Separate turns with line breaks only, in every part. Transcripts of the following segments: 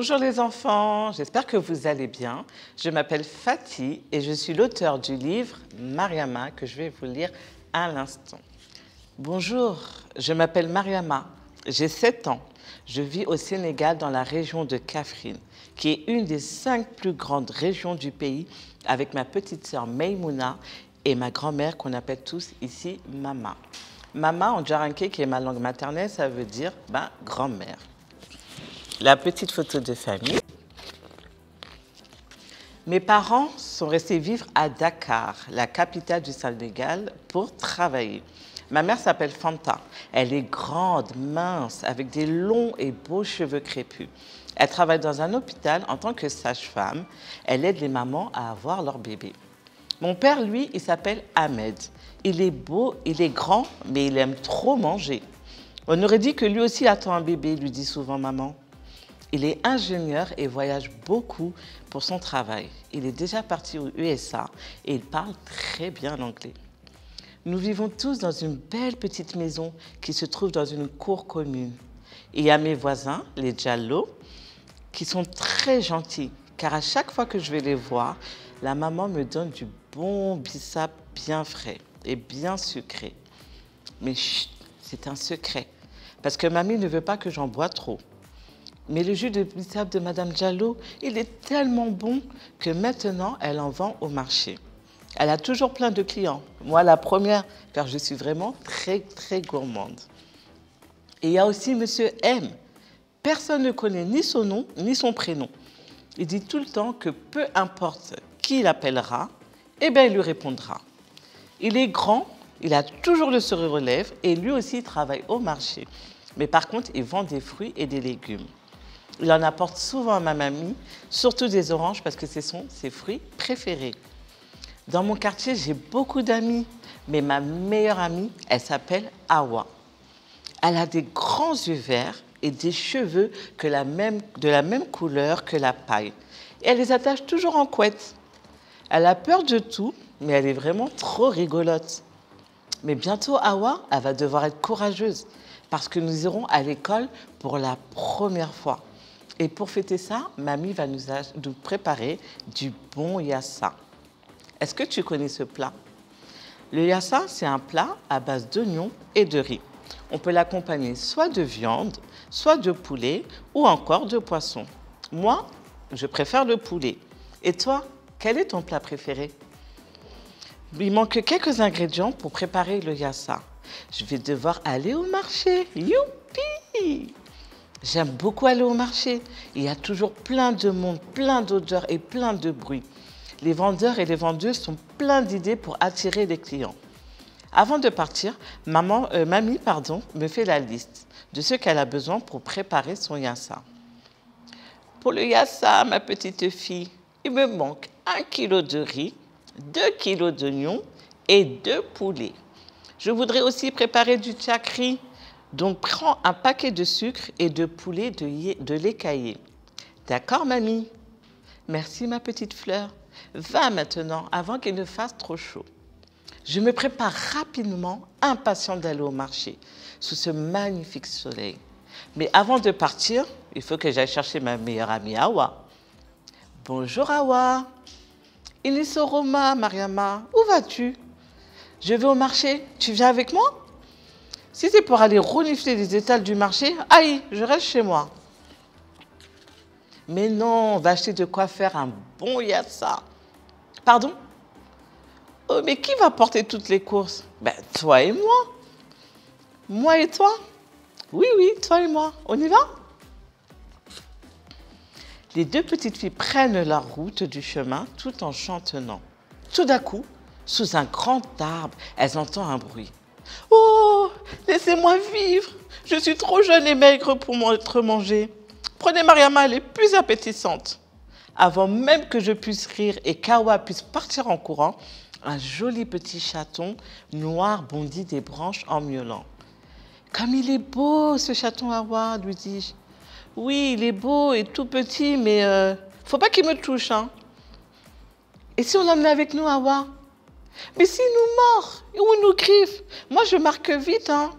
Bonjour les enfants, j'espère que vous allez bien. Je m'appelle Fatih et je suis l'auteur du livre Mariama que je vais vous lire à l'instant. Bonjour, je m'appelle Mariama, j'ai 7 ans. Je vis au Sénégal dans la région de Kaffrine, qui est une des 5 plus grandes régions du pays, avec ma petite sœur Maïmouna et ma grand-mère qu'on appelle tous ici Mama. Mama en djaranké, qui est ma langue maternelle, ça veut dire grand-mère. La petite photo de famille. Mes parents sont restés vivre à Dakar, la capitale du Sénégal, pour travailler. Ma mère s'appelle Fanta. Elle est grande, mince, avec des longs et beaux cheveux crépus. Elle travaille dans un hôpital en tant que sage-femme. Elle aide les mamans à avoir leur bébé. Mon père, lui, il s'appelle Ahmed. Il est beau, il est grand, mais il aime trop manger. On aurait dit que lui aussi attend un bébé, lui dit souvent maman. Il est ingénieur et voyage beaucoup pour son travail. Il est déjà parti aux USA et il parle très bien l'anglais. Nous vivons tous dans une belle petite maison qui se trouve dans une cour commune. Il y a mes voisins, les Diallo, qui sont très gentils, car à chaque fois que je vais les voir, la maman me donne du bon bissap bien frais et bien sucré. Mais chut, c'est un secret, parce que mamie ne veut pas que j'en bois trop. Mais le jus de bissap de Madame Diallo, il est tellement bon que maintenant, elle en vend au marché. Elle a toujours plein de clients. Moi, la première, car je suis vraiment très, très gourmande. Et il y a aussi Monsieur M. Personne ne connaît ni son nom, ni son prénom. Il dit tout le temps que peu importe qui l'appellera, eh bien, il lui répondra. Il est grand, il a toujours le sourire aux lèvres et lui aussi, il travaille au marché. Mais par contre, il vend des fruits et des légumes. Il en apporte souvent à ma mamie, surtout des oranges parce que ce sont ses fruits préférés. Dans mon quartier, j'ai beaucoup d'amis, mais ma meilleure amie, elle s'appelle Awa. Elle a des grands yeux verts et des cheveux de la même couleur que la paille. Et elle les attache toujours en couette. Elle a peur de tout, mais elle est vraiment trop rigolote. Mais bientôt, Awa, elle va devoir être courageuse parce que nous irons à l'école pour la première fois. Et pour fêter ça, mamie va nous préparer du bon yassa. Est-ce que tu connais ce plat? Le yassa, c'est un plat à base d'oignons et de riz. On peut l'accompagner soit de viande, soit de poulet ou encore de poisson. Moi, je préfère le poulet. Et toi, quel est ton plat préféré? Il manque quelques ingrédients pour préparer le yassa. Je vais devoir aller au marché. Youpi! J'aime beaucoup aller au marché. Il y a toujours plein de monde, plein d'odeurs et plein de bruit. Les vendeurs et les vendeuses sont pleins d'idées pour attirer les clients. Avant de partir, mamie me fait la liste de ce qu'elle a besoin pour préparer son yassa. Pour le yassa, ma petite fille, il me manque 1 kg de riz, 2 kg d'oignons et 2 poulets. Je voudrais aussi préparer du tchakri. Donc, prends un paquet de sucre et de poulet de lait caillé. D'accord, mamie? Merci, ma petite fleur. Va maintenant, avant qu'il ne fasse trop chaud. Je me prépare rapidement, impatiente d'aller au marché, sous ce magnifique soleil. Mais avant de partir, il faut que j'aille chercher ma meilleure amie, Awa. Bonjour, Awa. Inisoroma, Mariama, où vas-tu? Je vais au marché. Tu viens avec moi? Si c'est pour aller renifler les étals du marché, aïe, je reste chez moi. Mais non, on va acheter de quoi faire un bon yassa. Pardon? Oh, mais qui va porter toutes les courses? Ben, toi et moi. Moi et toi? Oui, oui, toi et moi. On y va? Les 2 petites filles prennent la route du chemin tout en chantonnant. Tout d'un coup, sous un grand arbre, elles entendent un bruit. Oh, laissez-moi vivre. Je suis trop jeune et maigre pour être mangée. Prenez Mariama, elle est plus appétissante. Avant même que je puisse rire et qu'Awa puisse partir en courant, un joli petit chaton noir bondit des branches en miaulant. Comme il est beau, ce chaton Awa, lui dis-je. Oui, il est beau et tout petit, mais faut pas qu'il me touche, hein. Et si on l'emmenait avec nous, Awa? Mais s'il nous mord ou nous griffe, moi je marque vite, hein.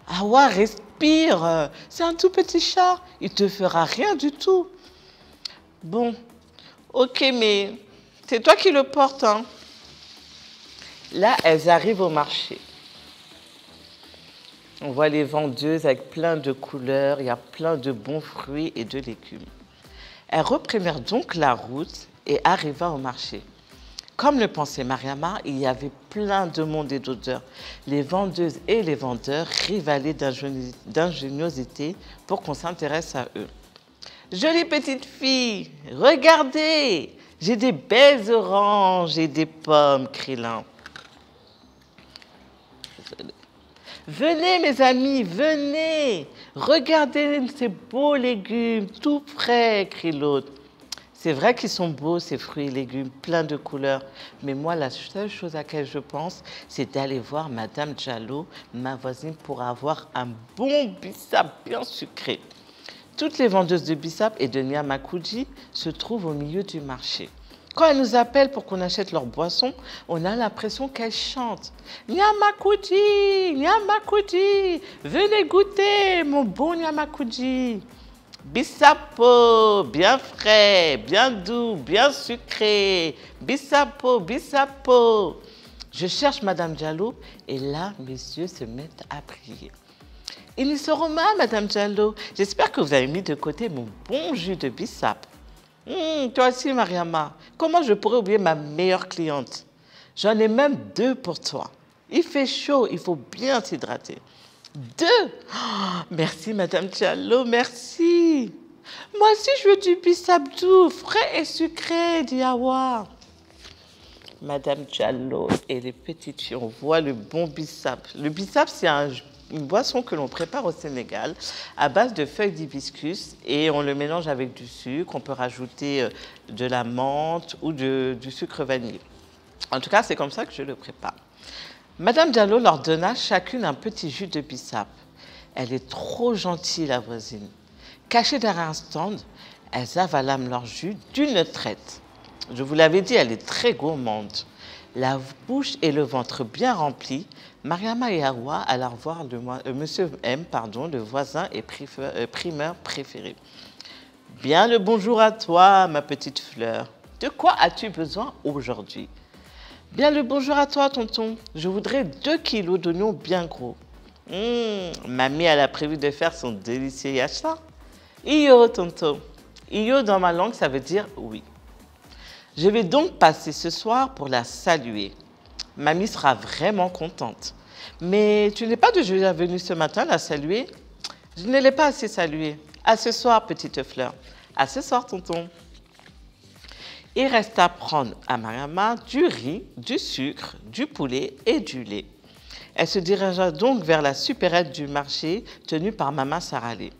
Awa, respire, c'est un tout petit chat, il te fera rien du tout. Bon, ok, mais c'est toi qui le portes, hein. Là, elles arrivent au marché. On voit les vendeuses avec plein de couleurs, il y a plein de bons fruits et de légumes. Elles reprirent donc la route et arriva au marché. Comme le pensait Mariama, il y avait plein de monde et d'odeurs. Les vendeuses et les vendeurs rivalaient d'ingéniosité pour qu'on s'intéresse à eux. Jolie petite fille, regardez, j'ai des belles oranges et des pommes, crie l'un. Venez mes amis, venez, regardez ces beaux légumes tout frais, crie l'autre. C'est vrai qu'ils sont beaux, ces fruits et légumes, pleins de couleurs. Mais moi, la seule chose à laquelle je pense, c'est d'aller voir Madame Diallo, ma voisine, pour avoir un bon bissap bien sucré. Toutes les vendeuses de bissap et de nyamakuji se trouvent au milieu du marché. Quand elles nous appellent pour qu'on achète leurs boissons, on a l'impression qu'elles chantent. Nyamakuji, nyamakuji, venez goûter mon bon nyamakuji. Bissapo, bien frais, bien doux, bien sucré. Bissapo, bissapo. Je cherche Madame Diallo et là, mes yeux se mettent à briller. Ils n'y seront pas, Madame Diallo. J'espère que vous avez mis de côté mon bon jus de bissap. Toi aussi, Mariama, comment je pourrais oublier ma meilleure cliente? J'en ai même 2 pour toi. Il fait chaud, il faut bien s'hydrater. 2? Oh, merci, Madame Diallo, merci. Moi aussi, je veux du bissap doux, frais et sucré, dit Awa. Madame Diallo et les petites filles, on voit le bon bissap. Le bissap, c'est une boisson que l'on prépare au Sénégal à base de feuilles d'hibiscus et on le mélange avec du sucre. On peut rajouter de la menthe ou du sucre vanillé. En tout cas, c'est comme ça que je le prépare. Madame Diallo leur donna chacune un petit jus de bissap. Elle est trop gentille, la voisine. Cachées derrière un stand, elles avalâment leur jus d'une traite. Je vous l'avais dit, elle est très gourmande. La bouche et le ventre bien remplis, Mariama et Awa allèrent voir Monsieur M, le voisin et primeur préféré. Bien le bonjour à toi, ma petite fleur. De quoi as-tu besoin aujourd'hui? Bien le bonjour à toi, tonton. Je voudrais 2 kilos d'oignons bien gros. Mamie, elle a prévu de faire son délicieux yacha. Iyo, tonton. Iyo, dans ma langue, ça veut dire oui. Je vais donc passer ce soir pour la saluer. Mamie sera vraiment contente. Mais tu n'es pas déjà venue ce matin la saluer? Je ne l'ai pas assez saluée. À ce soir, petite fleur. À ce soir, tonton. Il reste à prendre à Mariama du riz, du sucre, du poulet et du lait. Elle se dirigea donc vers la supérette du marché tenue par Maman Saralé.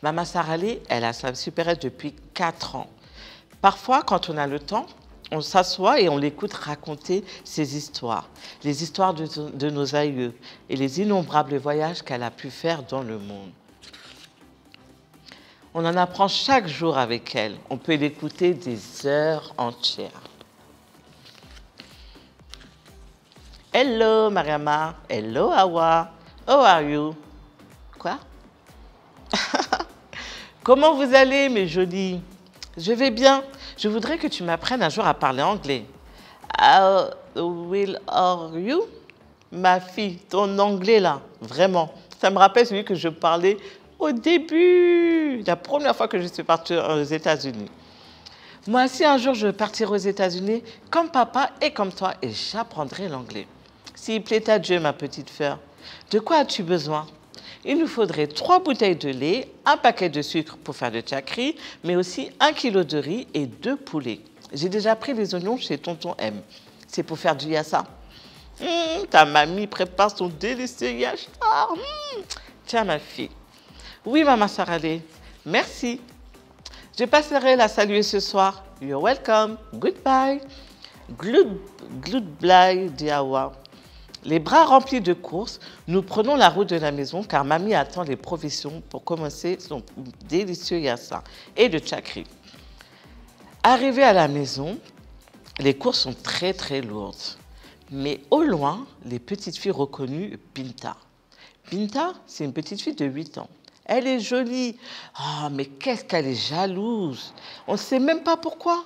Maman Saralé, elle a sa supérette depuis 4 ans. Parfois, quand on a le temps, on s'assoit et on l'écoute raconter ses histoires, les histoires de nos aïeux et les innombrables voyages qu'elle a pu faire dans le monde. On en apprend chaque jour avec elle. On peut l'écouter des heures entières. Hello, Mariama. Hello, Awa. How are you? Quoi? Comment vous allez, mes jolies? Je vais bien. Je voudrais que tu m'apprennes un jour à parler anglais. How will are you? Ma fille, ton anglais là, vraiment. Ça me rappelle celui que je parlais au début, la première fois que je suis partie aux États-Unis. Moi aussi, un jour, je partirai aux États-Unis comme papa et comme toi et j'apprendrai l'anglais. S'il plaît à Dieu, ma petite fleur, de quoi as-tu besoin? Il nous faudrait 3 bouteilles de lait, un paquet de sucre pour faire le tchakri, mais aussi 1 kilo de riz et 2 poulets. J'ai déjà pris les oignons chez tonton M. C'est pour faire du yassa. Ta mamie prépare son délicieux yassa. Tiens, ma fille. Oui, maman Saralé, merci. Je passerai la saluer ce soir. You're welcome. Goodbye. Goodbye, dit Awa. Les bras remplis de courses, nous prenons la route de la maison car mamie attend les provisions pour commencer son délicieux yassa et le tchakri. Arrivés à la maison, les courses sont très très lourdes. Mais au loin, les petites filles reconnues Binta. Binta, c'est une petite fille de 8 ans. Elle est jolie. Ah, mais qu'est-ce qu'elle est jalouse. On ne sait même pas pourquoi.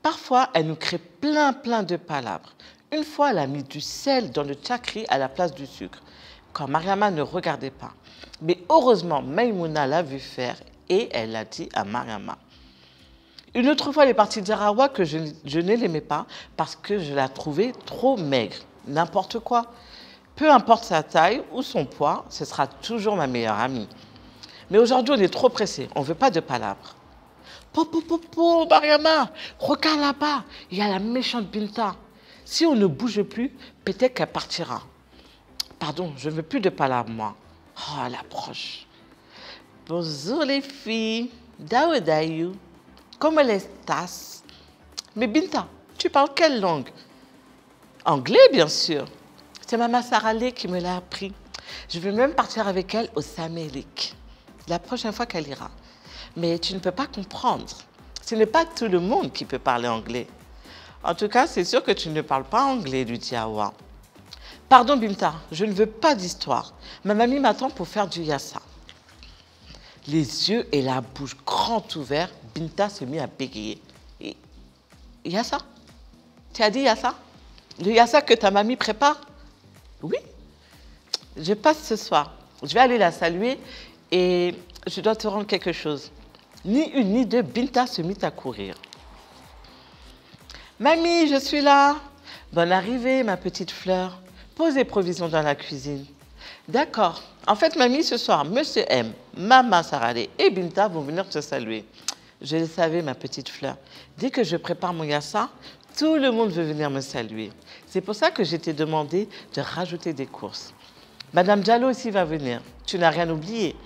Parfois, elle nous crée plein de palabres. Une fois, elle a mis du sel dans le tchakri à la place du sucre, quand Mariama ne regardait pas. Mais heureusement, Maïmouna l'a vu faire et elle l'a dit à Mariama. Une autre fois, elle est partie dire à Hawa que je ne l'aimais pas parce que je la trouvais trop maigre. N'importe quoi. Peu importe sa taille ou son poids, ce sera toujours ma meilleure amie. Mais aujourd'hui, on est trop pressé. On ne veut pas de palabres. Po, Mariama, regarde là-bas. Il y a la méchante Binta. Si on ne bouge plus, peut-être qu'elle partira. Pardon, je ne veux plus de palabres, moi. Oh, elle approche. Bonjour les filles. Daoudaïou. Comment estás? Mais Binta, tu parles quelle langue? Anglais, bien sûr. C'est Maman Saralé qui me l'a appris. Je vais même partir avec elle au Samélik, la prochaine fois qu'elle ira. Mais tu ne peux pas comprendre. Ce n'est pas tout le monde qui peut parler anglais. En tout cas, c'est sûr que tu ne parles pas anglais, lui dit Hawa. Pardon, Binta, je ne veux pas d'histoire. Ma mamie m'attend pour faire du yassa. Les yeux et la bouche grand ouverts, Binta se mit à bégayer. Yassa? Tu as dit yassa? Le yassa que ta mamie prépare? Oui. Je passe ce soir. Je vais aller la saluer et je dois te rendre quelque chose. Ni une ni deux, Binta se mit à courir. Mamie, je suis là. Bonne arrivée, ma petite fleur. Pose les provisions dans la cuisine. D'accord. En fait, mamie, ce soir, Monsieur M, Maman Saralé et Binta vont venir te saluer. Je le savais, ma petite fleur. Dès que je prépare mon yassa, tout le monde veut venir me saluer. C'est pour ça que je t'ai demandé de rajouter des courses. Madame Diallo aussi va venir. Tu n'as rien oublié.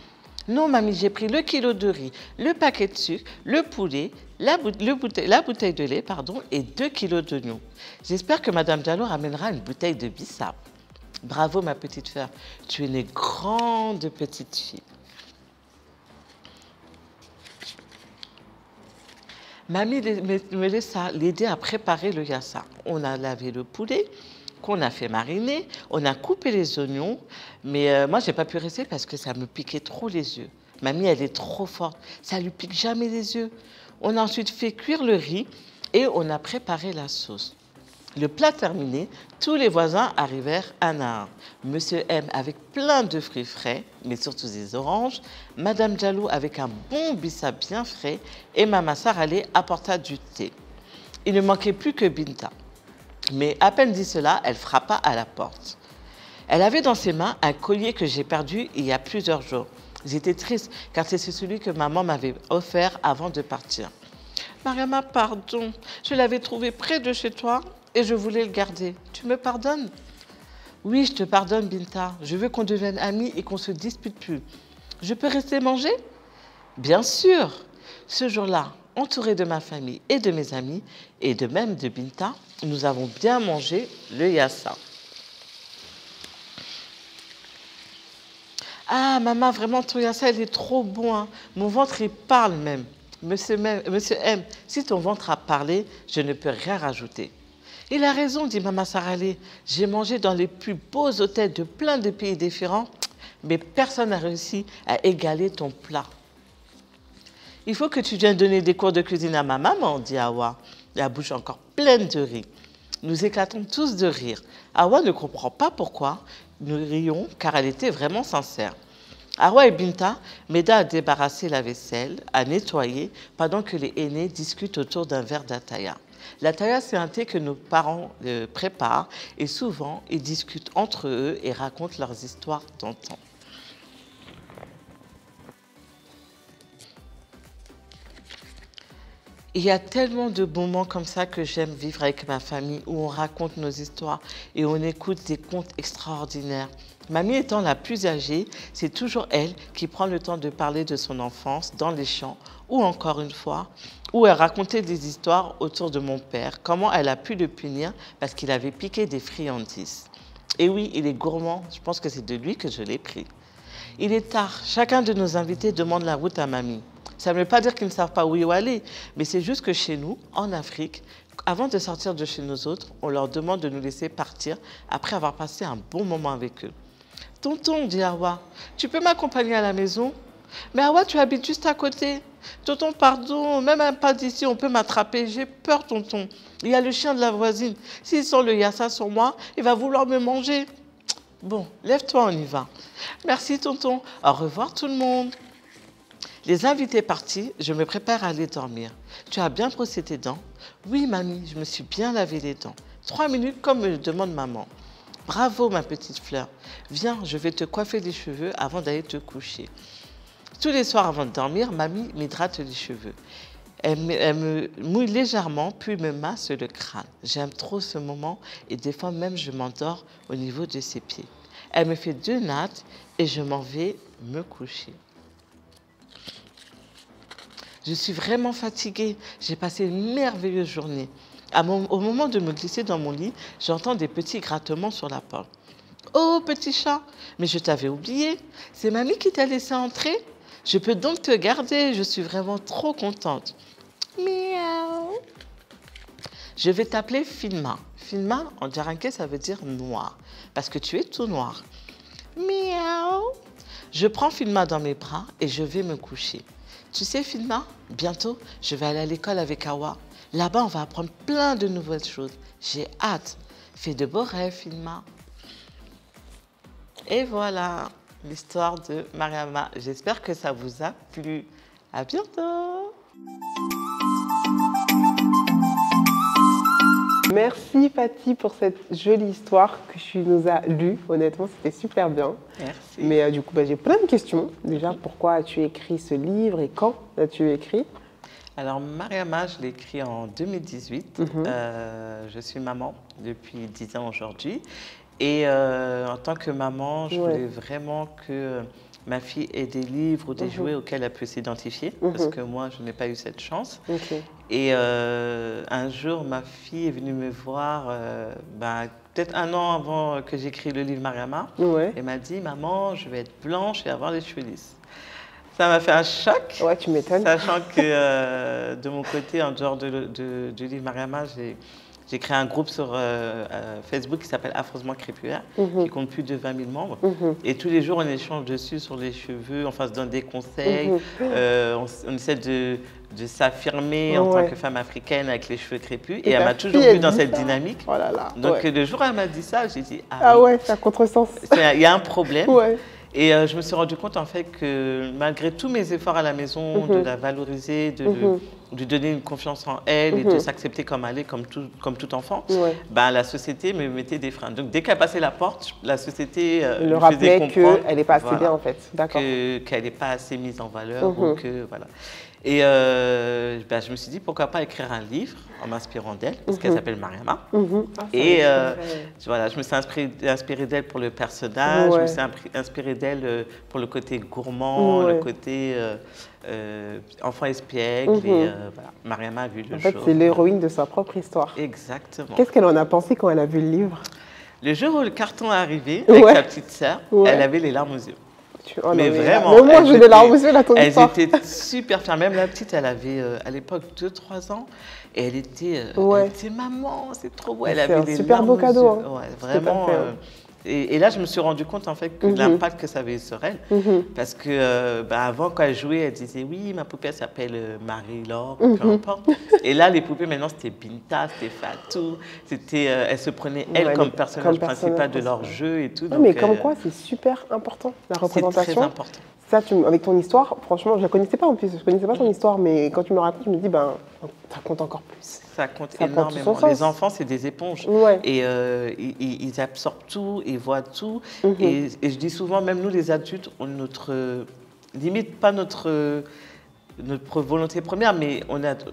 Non, mamie, j'ai pris le kilo de riz, le paquet de sucre, le poulet, la bouteille de lait, pardon, et 2 kilos d'oignons. J'espère que Madame Diallo ramènera une bouteille de bissap. Bravo, ma petite fleur. Tu es une grande petite fille. Mamie me laissa l'aider à préparer le yassa. On a lavé le poulet, qu'on a fait mariner, on a coupé les oignons, mais moi, je n'ai pas pu rester parce que ça me piquait trop les yeux. Mamie, elle est trop forte, ça ne lui pique jamais les yeux. On a ensuite fait cuire le riz et on a préparé la sauce. Le plat terminé, tous les voisins arrivèrent un à un. Monsieur M avec plein de fruits frais, mais surtout des oranges. Madame Diallo avec un bon bissap bien frais. Et Maman Saralé apporta du thé. Il ne manquait plus que Binta. Mais à peine dit cela, elle frappa à la porte. Elle avait dans ses mains un collier que j'ai perdu il y a plusieurs jours. J'étais triste car c'est celui que maman m'avait offert avant de partir. Mariama, pardon, je l'avais trouvé près de chez toi et je voulais le garder. Tu me pardonnes? Oui, je te pardonne, Binta. Je veux qu'on devienne amis et qu'on ne se dispute plus. Je peux rester manger? Bien sûr. Ce jour-là, entourée de ma famille et de mes amis, et de même de Binta, nous avons bien mangé le yassa. Ah, maman, vraiment, ton yassa, il est trop bon. Hein. Mon ventre, il parle même. Monsieur M, si ton ventre a parlé, je ne peux rien rajouter. Il a raison, dit Maman Saralé. J'ai mangé dans les plus beaux hôtels de plein de pays différents, mais personne n'a réussi à égaler ton plat. Il faut que tu viennes donner des cours de cuisine à ma maman, dit Hawa, la bouche encore pleine de riz. Nous éclatons tous de rire. Hawa ne comprend pas pourquoi nous rions, car elle était vraiment sincère. Hawa et Binta m'aident à débarrasser la vaisselle, à nettoyer, pendant que les aînés discutent autour d'un verre d'ataya. L'ataya, c'est un thé que nos parents préparent et souvent, ils discutent entre eux et racontent leurs histoires d'antan. Il y a tellement de moments comme ça que j'aime vivre avec ma famille, où on raconte nos histoires et on écoute des contes extraordinaires. Mamie étant la plus âgée, c'est toujours elle qui prend le temps de parler de son enfance dans les champs, ou encore une fois, où elle racontait des histoires autour de mon père, comment elle a pu le punir parce qu'il avait piqué des friandises. Et oui, il est gourmand, je pense que c'est de lui que je l'ai pris. Il est tard, chacun de nos invités demande la route à mamie. Ça ne veut pas dire qu'ils ne savent pas où aller, mais c'est juste que chez nous, en Afrique, avant de sortir de chez nous autres, on leur demande de nous laisser partir après avoir passé un bon moment avec eux. Tonton, dit Hawa, tu peux m'accompagner à la maison? Mais Hawa, tu habites juste à côté. Tonton, pardon, même un pas d'ici, on peut m'attraper. J'ai peur, tonton. Il y a le chien de la voisine. S'il sent le yassa sur moi, il va vouloir me manger. Bon, lève-toi, on y va. Merci, tonton. Au revoir, tout le monde. Les invités partis, je me prépare à aller dormir. Tu as bien brossé tes dents? Oui, mamie, je me suis bien lavé les dents. 3 minutes comme me le demande maman. Bravo, ma petite fleur. Viens, je vais te coiffer les cheveux avant d'aller te coucher. Tous les soirs avant de dormir, mamie m'hydrate les cheveux. Elle me mouille légèrement, puis me masse le crâne. J'aime trop ce moment et des fois même je m'endors au niveau de ses pieds. Elle me fait 2 nattes et je m'en vais me coucher. Je suis vraiment fatiguée. J'ai passé une merveilleuse journée. Au moment de me glisser dans mon lit, j'entends des petits grattements sur la porte. Oh, petit chat, mais je t'avais oublié. C'est mamie qui t'a laissé entrer? Je peux donc te garder, je suis vraiment trop contente. Miaou. Je vais t'appeler Filma. Filma, en djaranké, ça veut dire noir, parce que tu es tout noir. Miaou. Je prends Filma dans mes bras et je vais me coucher. Tu sais, Filma, bientôt, je vais aller à l'école avec Hawa. Là-bas, on va apprendre plein de nouvelles choses. J'ai hâte. Fais de beaux rêves, Filma. Et voilà l'histoire de Mariama. J'espère que ça vous a plu. À bientôt.
Merci Fatih pour cette jolie histoire que tu nous as lue. Honnêtement, c'était super bien.
Merci.
Mais du coup, j'ai plein de questions. Déjà, pourquoi as-tu écrit ce livre et quand as-tu écrit?
Alors, Mariama, je l'ai écrit en 2018. Je suis maman depuis 10 ans aujourd'hui. Et en tant que maman, je voulais vraiment que ma fille ait des livres ou des jouets auxquels elle peut s'identifier, parce que moi, je n'ai pas eu cette chance. Et un jour, ma fille est venue me voir, peut-être 1 an avant que j'écris le livre Mariama. Elle m'a dit, maman, je vais être blanche et avoir les cheveux lisses. Ça m'a fait un choc.
Ouais, tu m'étonnes.
Sachant que de mon côté, en dehors du livre Mariama, j'ai créé un groupe sur Facebook qui s'appelle Affreusement Crépusculaire, qui compte plus de 20 000 membres. Et tous les jours, on échange dessus sur les cheveux, on se donne des conseils, on essaie de s'affirmer en tant que femme africaine avec les cheveux crépus. Et elle m'a toujours vue dans cette dynamique.
Oh là là.
Donc le jour où elle m'a dit ça, j'ai dit
ah ouais, c'est un contresens.
Il y a un problème. Et je me suis rendu compte en fait que malgré tous mes efforts à la maison, de la valoriser, de lui donner une confiance en elle et de s'accepter comme elle est, comme tout enfant, la société me mettait des freins. Donc dès qu'elle passait la porte, la société
le rappelait qu'elle n'est pas assez bien en fait. D'accord.
Qu'elle n'est pas assez mise en valeur. Ou que, voilà. Et je me suis dit, pourquoi pas écrire un livre en m'inspirant d'elle, parce qu'elle s'appelle Mariama. Et voilà, je me suis inspirée d'elle pour le personnage, je me suis inspirée d'elle pour le côté gourmand, le côté enfant espiègle. Et voilà, Mariama a vu le jour.
En fait, c'est l'héroïne de sa propre histoire.
Exactement.
Qu'est-ce qu'elle en a pensé quand elle a vu le livre?
Le jour où le carton est arrivé, avec sa petite sœur, elle avait les larmes aux yeux.
Oh
mais
non,
vraiment,
mais moi j'ai des larmes aux yeux là, ton histoire.
Elles étaient super fières. Même la petite, elle avait à l'époque 2-3 ans et elle était maman, c'est trop beau. Elle avait
un super beau cadeau. Hein.
Ouais, vraiment. Et là, je me suis rendu compte en fait que l'impact que ça avait sur elle, parce que avant quand elle jouait, elle disait oui, ma poupée elle s'appelle Marie-Laure, peu importe. Et là, les poupées maintenant c'était Binta, c'était Fatou, elle se prenait elle comme personnage principal de leur jeu et tout.
Donc, mais comme quoi, c'est super important la représentation.
C'est très important.
Ça, avec ton histoire, franchement, je ne la connaissais pas en plus, je ne connaissais pas ton histoire, mais quand tu me racontes, je me dis, ça compte encore plus.
Ça compte énormément. Les enfants, c'est des éponges. Et ils absorbent tout, ils voient tout. Et je dis souvent, même nous, les adultes, limite pas notre volonté première, mais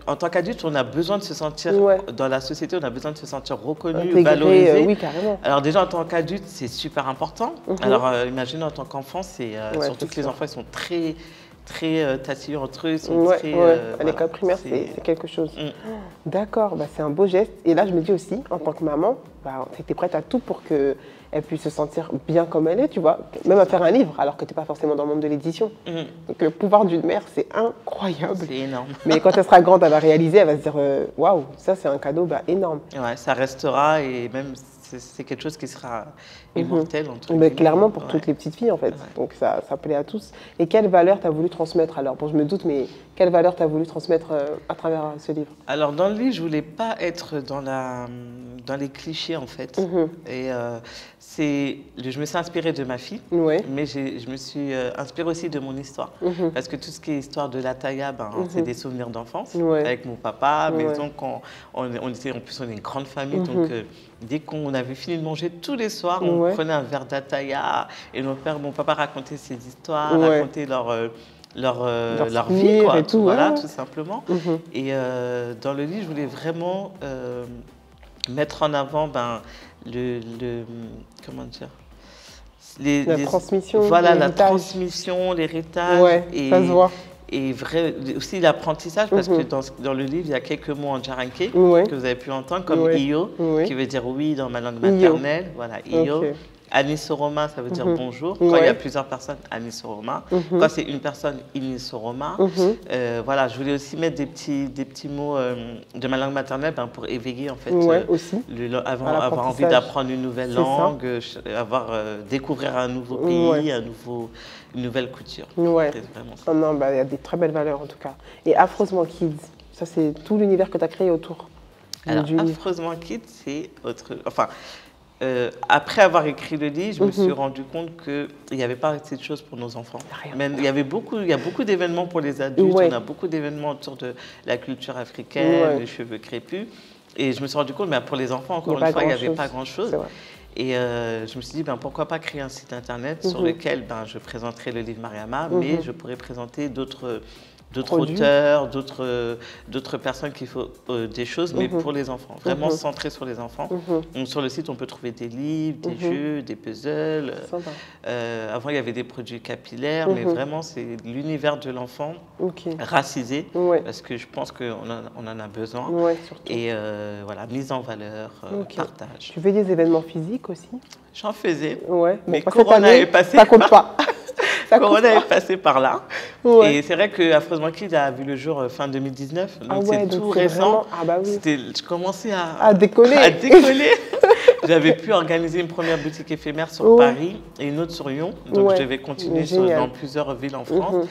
en tant qu'adulte, on a besoin de se sentir dans la société, on a besoin de se sentir reconnu, valorisé.
Oui, carrément.
Alors déjà, en tant qu'adulte, c'est super important. Alors imaginez en tant qu'enfant, surtout que les enfants ils sont très tatillons entre eux.
À l'école primaire, c'est quelque chose. D'accord, c'est un beau geste. Et là, je me dis aussi, en tant que maman, tu étais prête à tout pour qu'elle puisse se sentir bien comme elle est, tu vois, même à faire un livre, alors que tu n'es pas forcément dans le monde de l'édition. Donc le pouvoir d'une mère, c'est incroyable.
C'est énorme.
Mais quand elle sera grande, elle va réaliser, elle va se dire, waouh, ça c'est un cadeau énorme.
Ouais, ça restera et même c'est quelque chose qui sera immortel, entre
Mais
guillemets.
clairement, pour toutes les petites filles, en fait. Donc, ça plaît à tous. Et quelle valeur tu as voulu transmettre alors? Bon, je me doute, mais quelle valeur tu as voulu transmettre à travers ce livre?
Alors, dans le livre, je voulais pas être dans les clichés, en fait. Et je me suis inspirée de ma fille, mais je me suis inspirée aussi de mon histoire. Parce que tout ce qui est histoire de la Taïa, c'est des souvenirs d'enfance, avec mon papa, maison, on était, en plus, on est une grande famille, donc dès qu'on avait fini de manger, tous les soirs, on prenait un verre d'Ataïa, et mon papa racontait ses histoires, racontait leur vie, quoi,
et tout,
voilà, tout simplement. Et dans le livre, je voulais vraiment mettre en avant comment dire,
la transmission,
voilà, la transmission, l'héritage, et
ça se voit.
Et aussi l'apprentissage, parce que dans le livre, il y a quelques mots en djaranké que vous avez pu entendre, comme iyo, qui veut dire oui dans ma langue maternelle. Voilà, iyo. Anisoroma, ça veut dire bonjour. Quand il y a plusieurs personnes, Anisoroma. Quand c'est une personne, Inisoroma. Voilà, je voulais aussi mettre des petits mots de ma langue maternelle pour éveiller, en fait, avoir envie d'apprendre une nouvelle langue, découvrir un nouveau pays, une nouvelle culture.
Ouais. Non, il y a des très belles valeurs, en tout cas. Et Affreusement Kids, ça, c'est tout l'univers que tu as créé autour.
Alors, Affreusement Kids, c'est autre... Enfin, après avoir écrit le livre, je me suis rendu compte qu'il n'y avait pas assez de choses pour nos enfants. Il y a beaucoup d'événements pour les adultes, on a beaucoup d'événements autour de la culture africaine, les cheveux crépus. Et je me suis rendu compte, mais pour les enfants, encore une fois, il n'y avait pas grand-chose. Et je me suis dit, pourquoi pas créer un site internet sur lequel je présenterai le livre Mariama, mais je pourrais présenter d'autres auteurs, d'autres personnes qui font des choses, mais pour les enfants, vraiment centré sur les enfants. Donc, sur le site, on peut trouver des livres, des jeux, des puzzles. Avant, il y avait des produits capillaires, mais vraiment, c'est l'univers de l'enfant racisé, parce que je pense qu'on en a besoin. Et voilà, mise en valeur, partage.
Tu fais des événements physiques aussi?
J'en faisais, mais
bon,
Corona est passé.
Ça compte pas.
Corona est passé par là. Et c'est vrai que Affreusement Kids a vu le jour fin 2019. Donc c'est tout récent. Je commençais à décoller. J'avais pu organiser une première boutique éphémère sur Paris et une autre sur Lyon. Donc je devais continuer dans plusieurs villes en France.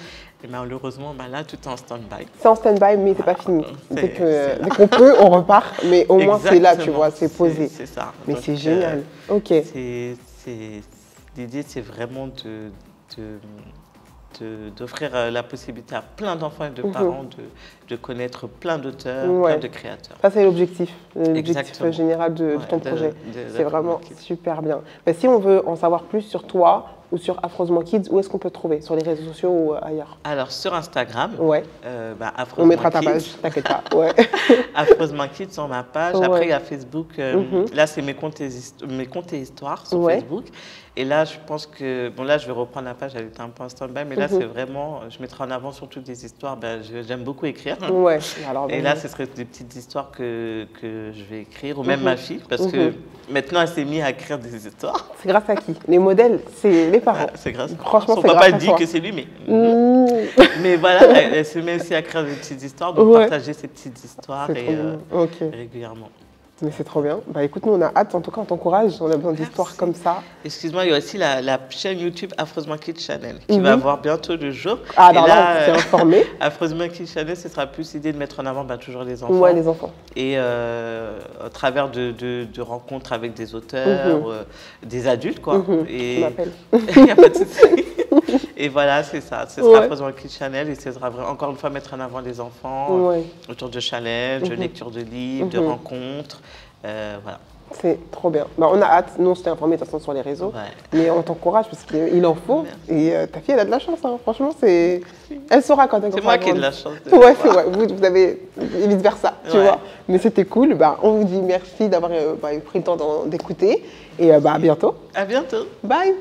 Et malheureusement, là, tout est en stand-by.
C'est en stand-by, mais c'est pas fini. Dès qu'on peut, on repart. Mais au moins, c'est là, tu vois, c'est posé.
C'est ça.
Mais c'est génial. Ok.
L'idée, c'est vraiment d'offrir la possibilité à plein d'enfants et de parents de connaître plein d'auteurs, plein de créateurs.
Ça, c'est l'objectif général de ton projet. C'est vraiment super bien. Mais si on veut en savoir plus sur toi ou sur Affreusement Kids, où est-ce qu'on peut te trouver? Sur les réseaux sociaux ou ailleurs?
Alors, sur Instagram,
on mettra ta page, t'inquiète pas.
Affreusement Kids sur ma page. Après, il y a Facebook. Là, c'est mes contes et histoires sur Facebook. Et là, je pense que... Bon, là, je vais reprendre la page, elle était un peu en stand-by, mais là, c'est vraiment... Je mettrai en avant surtout des histoires. J'aime beaucoup écrire.
Alors,
et là, ce serait des petites histoires que je vais écrire, ou même ma fille, parce que maintenant, elle s'est mise à écrire des histoires.
C'est grâce à qui? Les modèles, c'est les parents.
C'est grâce.
Franchement,
son papa dit que c'est lui, mais... mais voilà, elle se met aussi à écrire des petites histoires, donc partager ces petites histoires régulièrement.
Mais c'est trop bien. Écoute, nous, on a hâte, en tout cas, on t'encourage. On a besoin d'histoires comme ça.
Excuse-moi, il y a aussi la chaîne YouTube Affreusement Kids Channel qui va voir bientôt le jour.
Alors là, on s'est informé.
Affreusement Kids Channel, ce sera plus l'idée de mettre en avant toujours les enfants.
Ouais, les enfants.
Et à travers de rencontres avec des auteurs, des adultes, quoi.
Tu m'appelles.
Il n'y a pas de souci. Et voilà, c'est ça. Ce sera Affreusement Kids Channel et ce sera encore une fois mettre en avant les enfants autour de challenges, de lecture de livres, de rencontres. Voilà. C'est
trop bien. On a hâte. Nous, on s'était informés de toute façon sur les réseaux. Mais on t'encourage parce qu'il en faut. Merci. Et ta fille, elle a de la chance. Franchement, elle saura quand elle grandira.
C'est moi qui ai de la chance.
C'est vrai. Vous avez vice-versa, tu vois. Mais c'était cool. On vous dit merci d'avoir pris le temps d'écouter. Et à bientôt.
À bientôt.
Bye.